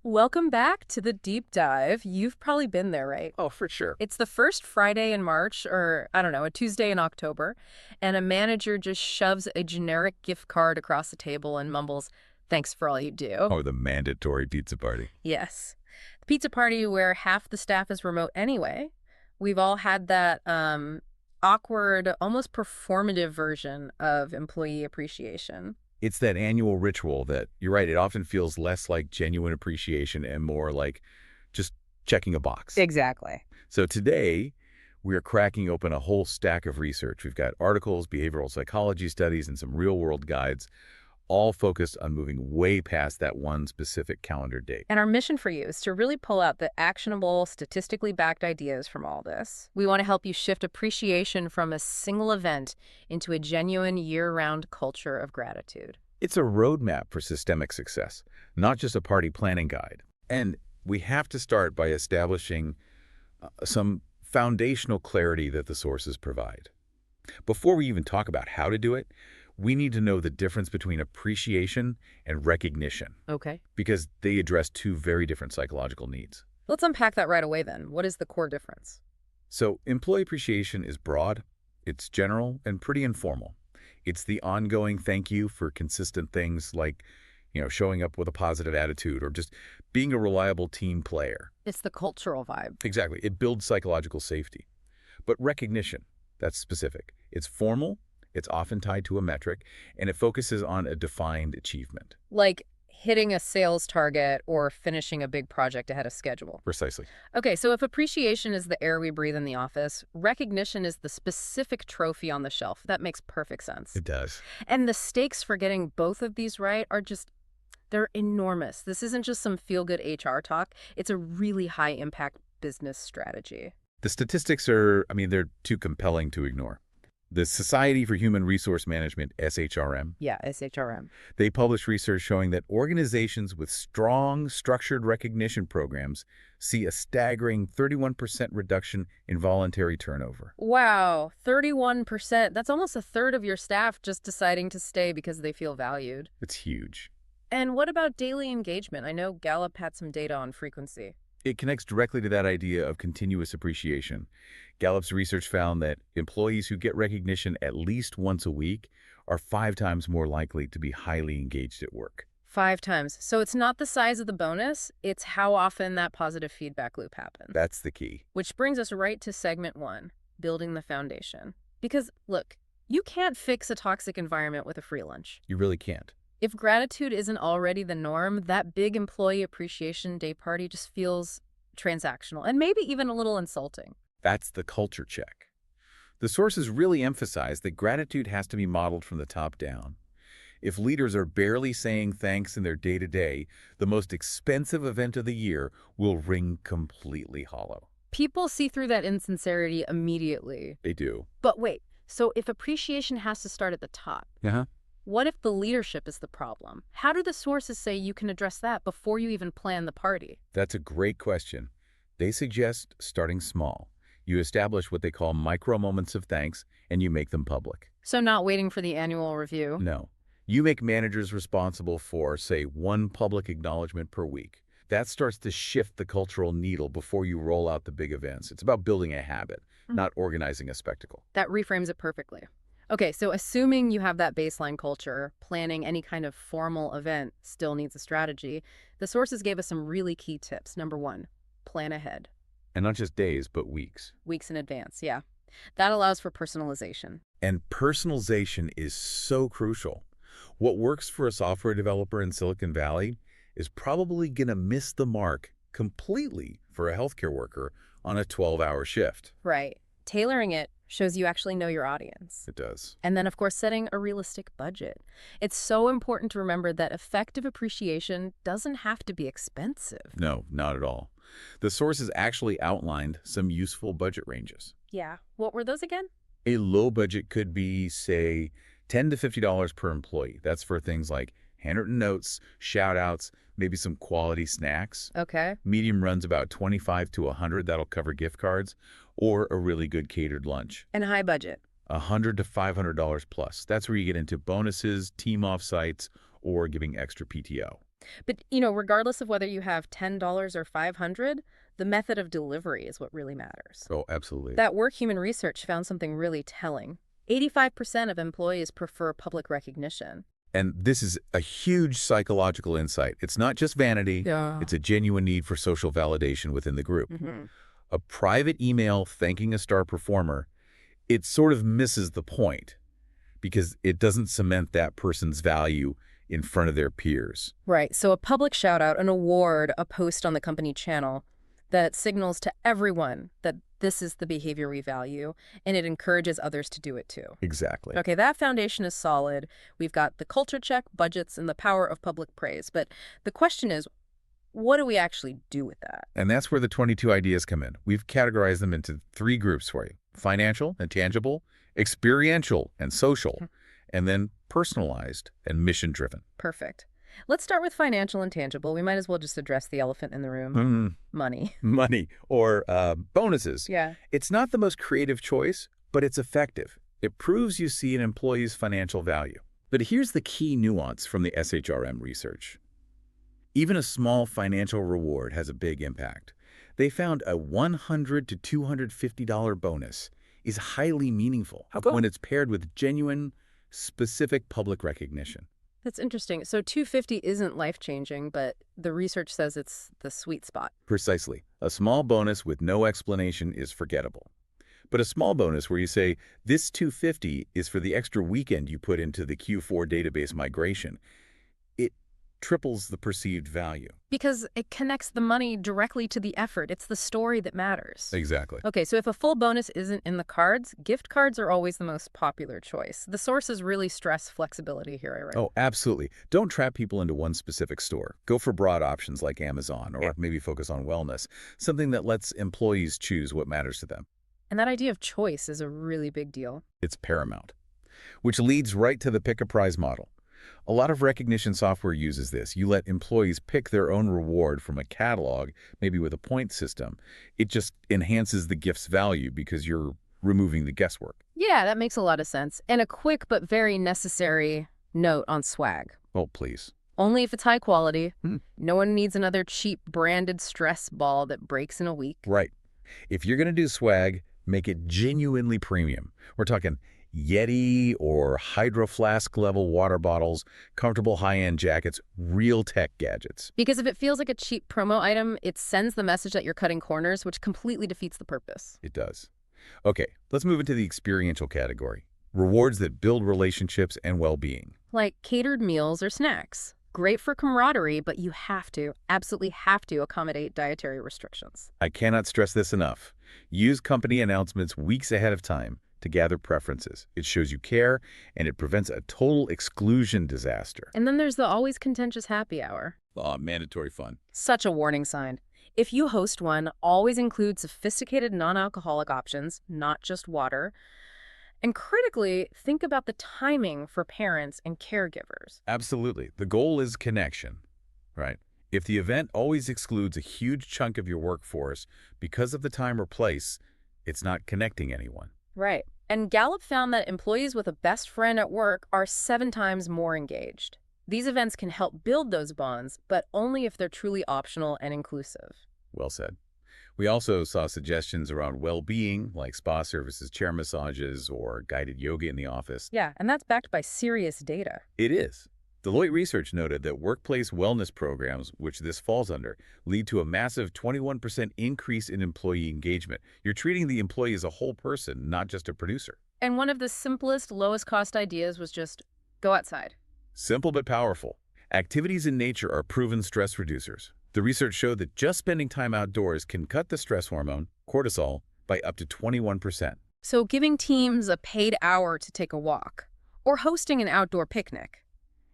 Welcome back to the deep dive. You've probably been there, right? Oh, for sure. It's the first Friday in March, or I don't know, a Tuesday in October, and a manager just shoves a generic gift card across the table and mumbles, "Thanks for all you do." Oh, the mandatory pizza party. Yes. The pizza party where half the staff is remote anyway. We've all had that awkward, almost performative version of employee appreciation. It's that annual ritual that, you're right, it often feels less like genuine appreciation and more like just checking a box. Exactly. So today, we are cracking open a whole stack of research. We've got articles, behavioral psychology studies, and some real-world guides, all focused on moving way past that one specific calendar date. And our mission for you is to really pull out the actionable, statistically backed ideas from all this. We want to help you shift appreciation from a single event into a genuine year-round culture of gratitude. It's a roadmap for systemic success, not just a party planning guide. And we have to start by establishing some foundational clarity that the sources provide. Before we even talk about how to do it, we need to know the difference between appreciation and recognition, Okay. because they address two very different psychological needs. Let's unpack that right away then. What is the core difference? So employee appreciation is broad, it's general, and pretty informal. It's the ongoing thank you for consistent things like, showing up with a positive attitude or just being a reliable team player. It's the cultural vibe. Exactly. It builds psychological safety. But recognition, that's specific. It's formal, it's often tied to a metric, and it focuses on a defined achievement. Like hitting a sales target or finishing a big project ahead of schedule. Precisely. Okay, so if appreciation is the air we breathe in the office, recognition is the specific trophy on the shelf. That makes perfect sense. It does. And the stakes for getting both of these right are they're enormous. This isn't just some feel-good HR talk. It's a really high-impact business strategy. The statistics are, they're too compelling to ignore. The Society for Human Resource Management, SHRM, Yeah, SHRM. they publish research showing that organizations with strong, structured recognition programs see a staggering 31% reduction in voluntary turnover. Wow, 31%. That's almost a third of your staff just deciding to stay because they feel valued. It's huge. And what about daily engagement? I know Gallup had some data on frequency. It connects directly to that idea of continuous appreciation. Gallup's research found that employees who get recognition at least once a week are 5 times more likely to be highly engaged at work. 5 times. So it's not the size of the bonus, it's how often that positive feedback loop happens. That's the key. Which brings us right to segment 1, building the foundation. Because, look, you can't fix a toxic environment with a free lunch. You really can't. If gratitude isn't already the norm, that big Employee Appreciation Day party just feels transactional and maybe even a little insulting. That's the culture check. The sources really emphasize that gratitude has to be modeled from the top down. If leaders are barely saying thanks in their day-to-day, the most expensive event of the year will ring completely hollow. People see through that insincerity immediately. They do. But wait, so if appreciation has to start at the top, Uh-huh. what if the leadership is the problem? How do the sources say you can address that before you even plan the party? That's a great question. They suggest starting small. You establish what they call micro moments of thanks, and you make them public. So not waiting for the annual review. No. You make managers responsible for, say, 1 public acknowledgement per week. That starts to shift the cultural needle before you roll out the big events. It's about building a habit, not organizing a spectacle. That reframes it perfectly. Okay, so assuming you have that baseline culture, planning any kind of formal event still needs a strategy. The sources gave us some really key tips. Number 1, plan ahead. And not just days, but weeks. Weeks in advance, yeah. That allows for personalization. And personalization is so crucial. What works for a software developer in Silicon Valley is probably going to miss the mark completely for a healthcare worker on a 12-hour shift. Right. Tailoring it shows you actually know your audience. It does. And then, of course, setting a realistic budget. It's so important to remember that effective appreciation doesn't have to be expensive. No, not at all. The sources actually outlined some useful budget ranges. Yeah. What were those again? A low budget could be, say, $10 to $50 per employee. That's for things like handwritten notes, shout-outs, maybe some quality snacks. Okay. Medium runs about $25 to $100. That'll cover gift cards or a really good catered lunch. And high budget? $100 to $500 plus. That's where you get into bonuses, team offsites, or giving extra PTO. But, regardless of whether you have $10 or 500, the method of delivery is what really matters. Oh, absolutely. That Work Human Research found something really telling. 85% of employees prefer public recognition. And this is a huge psychological insight. It's not just vanity. Yeah. It's a genuine need for social validation within the group. Mm-hmm. A private email thanking a star performer, it sort of misses the point because it doesn't cement that person's value in front of their peers. Right. So a public shout out, an award, a post on the company channel that signals to everyone that this is the behavior we value, and it encourages others to do it too. Exactly. Okay, that foundation is solid. We've got the culture check, budgets, and the power of public praise. But the question is, what do we actually do with that? And that's where the 22 ideas come in. We've categorized them into 3 groups for you: financial and tangible, experiential and social, and then personalized and mission-driven. Perfect. Let's start with financial and tangible. We might as well just address the elephant in the room. Money. Money or bonuses. Yeah. It's not the most creative choice, but it's effective. It proves you see an employee's financial value. But here's the key nuance from the SHRM research. Even a small financial reward has a big impact. They found a $100 to $250 bonus is highly meaningful when it's paired with genuine, specific public recognition. That's interesting. So 250 isn't life-changing, but the research says it's the sweet spot. Precisely. A small bonus with no explanation is forgettable. But a small bonus where you say, this 250 is for the extra weekend you put into the Q4 database migration, it triples the perceived value. Because it connects the money directly to the effort. It's the story that matters. Exactly. Okay, so if a full bonus isn't in the cards, gift cards are always the most popular choice. The sources really stress flexibility here, right? Oh, absolutely. Don't trap people into one specific store. Go for broad options like Amazon, or maybe focus on wellness, something that lets employees choose what matters to them. And that idea of choice is a really big deal. It's paramount, which leads right to the pick-a-prize model. A lot of recognition software uses this. You let employees pick their own reward from a catalog, maybe with a point system. It just enhances the gift's value because you're removing the guesswork. Yeah, that makes a lot of sense. And a quick but very necessary note on swag. Oh, please. Only if it's high quality. No one needs another cheap branded stress ball that breaks in a week. Right. If you're going to do swag, make it genuinely premium. We're talking Yeti or Hydro Flask level water bottles, comfortable high-end jackets, real tech gadgets. Because if it feels like a cheap promo item, it sends the message that you're cutting corners, which completely defeats the purpose. It does. Okay, let's move into the experiential category. Rewards that build relationships and well-being. Like catered meals or snacks. Great for camaraderie, but you absolutely have to accommodate dietary restrictions. I cannot stress this enough. Use company announcements weeks ahead of time to gather preferences. It shows you care, and it prevents a total exclusion disaster. And then there's the always contentious happy hour. Mandatory fun. Such a warning sign. If you host one, always include sophisticated non-alcoholic options, not just water. And critically, think about the timing for parents and caregivers. Absolutely. The goal is connection, right? If the event always excludes a huge chunk of your workforce because of the time or place, it's not connecting anyone. Right. And Gallup found that employees with a best friend at work are 7 times more engaged. These events can help build those bonds, but only if they're truly optional and inclusive. Well said. We also saw suggestions around well-being, like spa services, chair massages, or guided yoga in the office. Yeah, and that's backed by serious data. It is. Deloitte research noted that workplace wellness programs, which this falls under, lead to a massive 21% increase in employee engagement. You're treating the employee as a whole person, not just a producer. And one of the simplest, lowest-cost ideas was just go outside. Simple but powerful. Activities in nature are proven stress reducers. The research showed that just spending time outdoors can cut the stress hormone, cortisol, by up to 21%. So giving teams a paid hour to take a walk, or hosting an outdoor picnic,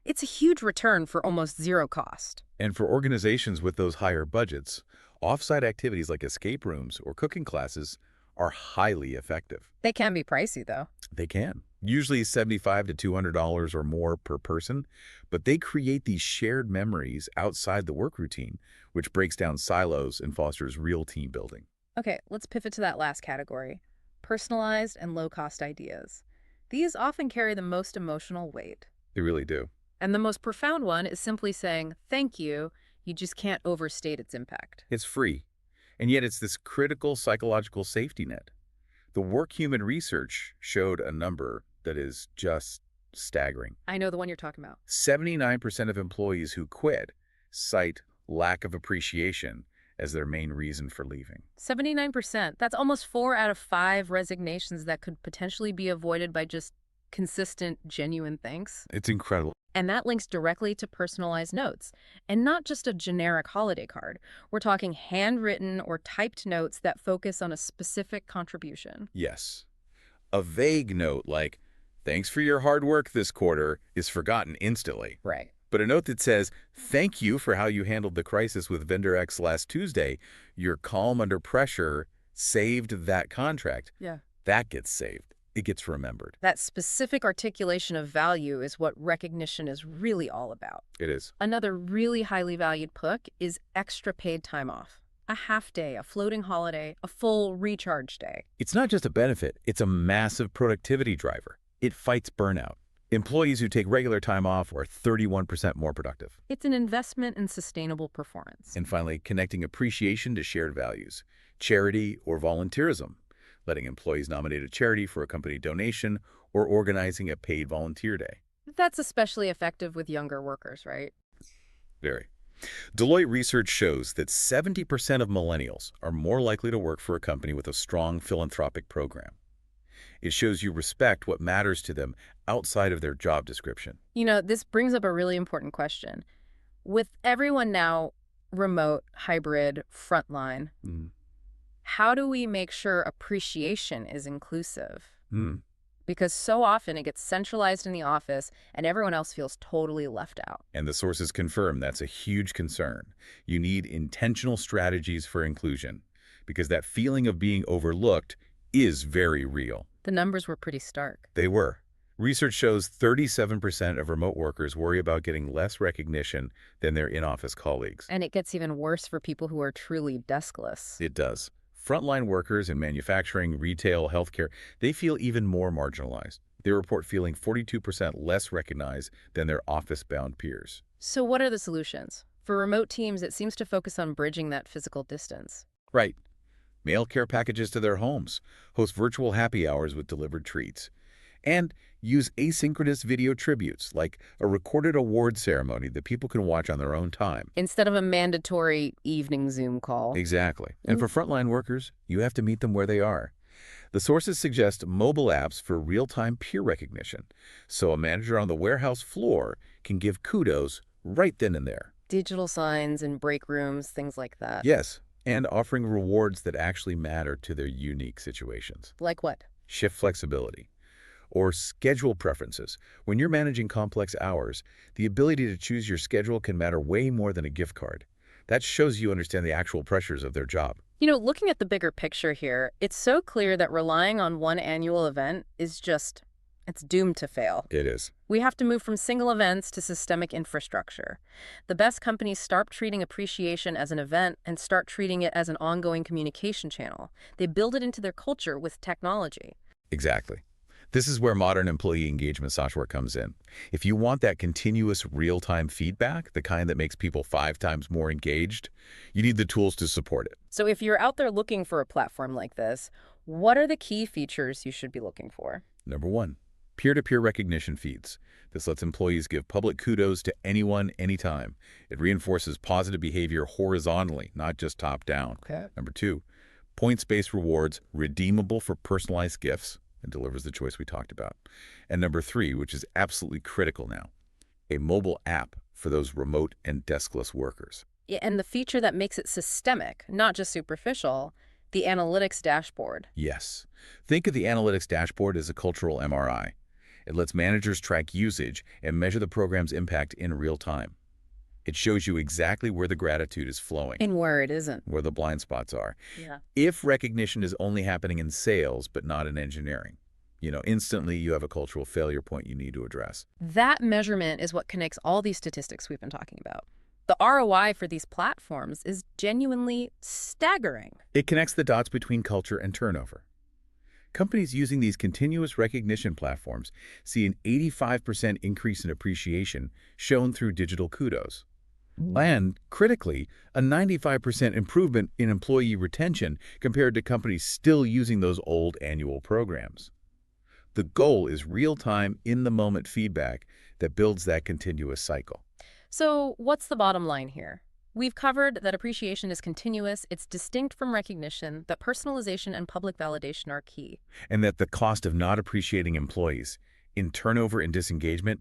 it's a huge return for almost zero cost. And for organizations with those higher budgets, off-site activities like escape rooms or cooking classes are highly effective. They can be pricey, though. They can. Usually $75 to $200 or more per person, but they create these shared memories outside the work routine, which breaks down silos and fosters real team building. Okay, let's pivot to that last category, personalized and low-cost ideas. These often carry the most emotional weight. They really do. And the most profound one is simply saying, thank you. You just can't overstate its impact. It's free, and yet it's this critical psychological safety net. The work human research showed a number that is just staggering. I know the one you're talking about. 79% of employees who quit cite lack of appreciation as their main reason for leaving. 79%. That's almost 4 out of 5 resignations that could potentially be avoided by just consistent, genuine thanks. It's incredible. And that links directly to personalized notes, and not just a generic holiday card. We're talking handwritten or typed notes that focus on a specific contribution. Yes. A vague note like, thanks for your hard work this quarter, is forgotten instantly. Right. But a note that says, thank you for how you handled the crisis with vendor X last Tuesday. Your calm under pressure saved that contract. Yeah. That gets saved. It gets remembered. That specific articulation of value is what recognition is really all about. It is. Another really highly valued perk is extra paid time off. A half day, a floating holiday, a full recharge day. It's not just a benefit, it's a massive productivity driver. It fights burnout. Employees who take regular time off are 31% more productive. It's an investment in sustainable performance. And finally, connecting appreciation to shared values, charity or volunteerism, letting employees nominate a charity for a company donation or organizing a paid volunteer day. That's especially effective with younger workers, right? Very. Deloitte research shows that 70% of millennials are more likely to work for a company with a strong philanthropic program. It shows you respect what matters to them outside of their job description. You know, this brings up a really important question. With everyone now remote, hybrid, frontline, how do we make sure appreciation is inclusive? Because so often it gets centralized in the office and everyone else feels totally left out. And the sources confirm that's a huge concern. You need intentional strategies for inclusion because that feeling of being overlooked is very real. The numbers were pretty stark. They were. Research shows 37% of remote workers worry about getting less recognition than their in-office colleagues. And it gets even worse for people who are truly deskless. It does. Frontline workers in manufacturing, retail, healthcare, they feel even more marginalized. They report feeling 42% less recognized than their office-bound peers. So what are the solutions? For remote teams, it seems to focus on bridging that physical distance. Right. Mail care packages to their homes, host virtual happy hours with delivered treats, and use asynchronous video tributes like a recorded award ceremony that people can watch on their own time. Instead of a mandatory evening Zoom call. Exactly. And for frontline workers, you have to meet them where they are. The sources suggest mobile apps for real-time peer recognition, so a manager on the warehouse floor can give kudos right then and there. Digital signs in break rooms, things like that. Yes, and offering rewards that actually matter to their unique situations. Like what? Shift flexibility or schedule preferences. When you're managing complex hours, the ability to choose your schedule can matter way more than a gift card. That shows you understand the actual pressures of their job. You know, looking at the bigger picture here, it's so clear that relying on one annual event is just, it's doomed to fail. It is. We have to move from single events to systemic infrastructure. The best companies start treating appreciation as an event and start treating it as an ongoing communication channel. They build it into their culture with technology. Exactly. This is where modern employee engagement software comes in. If you want that continuous real-time feedback, the kind that makes people 5 times more engaged, you need the tools to support it. So if you're out there looking for a platform like this, what are the key features you should be looking for? Number 1, peer-to-peer recognition feeds. This lets employees give public kudos to anyone, anytime. It reinforces positive behavior horizontally, not just top-down. Okay. Number 2, points-based rewards redeemable for personalized gifts. And delivers the choice we talked about. And number 3, which is absolutely critical now, a mobile app for those remote and deskless workers. Yeah, and the feature that makes it systemic, not just superficial, the analytics dashboard. Yes. Think of the analytics dashboard as a cultural MRI. It lets managers track usage and measure the program's impact in real time. It shows you exactly where the gratitude is flowing. And where it isn't. Where the blind spots are. Yeah. If recognition is only happening in sales but not in engineering, instantly you have a cultural failure point you need to address. That measurement is what connects all these statistics we've been talking about. The ROI for these platforms is genuinely staggering. It connects the dots between culture and turnover. Companies using these continuous recognition platforms see an 85% increase in appreciation shown through digital kudos. And, critically, a 95% improvement in employee retention compared to companies still using those old annual programs. The goal is real-time, in-the-moment feedback that builds that continuous cycle. So what's the bottom line here? We've covered that appreciation is continuous, it's distinct from recognition, that personalization and public validation are key. And that the cost of not appreciating employees in turnover and disengagement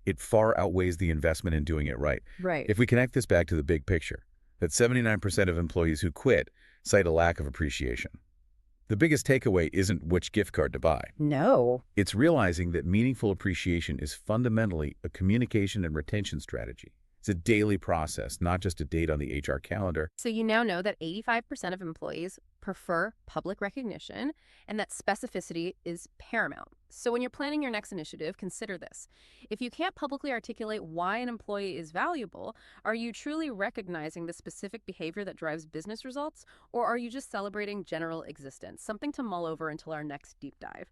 it far outweighs the investment in doing it right. Right. If we connect this back to the big picture, that 79% of employees who quit cite a lack of appreciation. The biggest takeaway isn't which gift card to buy. No. It's realizing that meaningful appreciation is fundamentally a communication and retention strategy. It's a daily process, not just a date on the HR calendar. So you now know that 85% of employees prefer public recognition and that specificity is paramount. So when you're planning your next initiative, consider this. If you can't publicly articulate why an employee is valuable, are you truly recognizing the specific behavior that drives business results, or are you just celebrating general existence? Something to mull over until our next deep dive.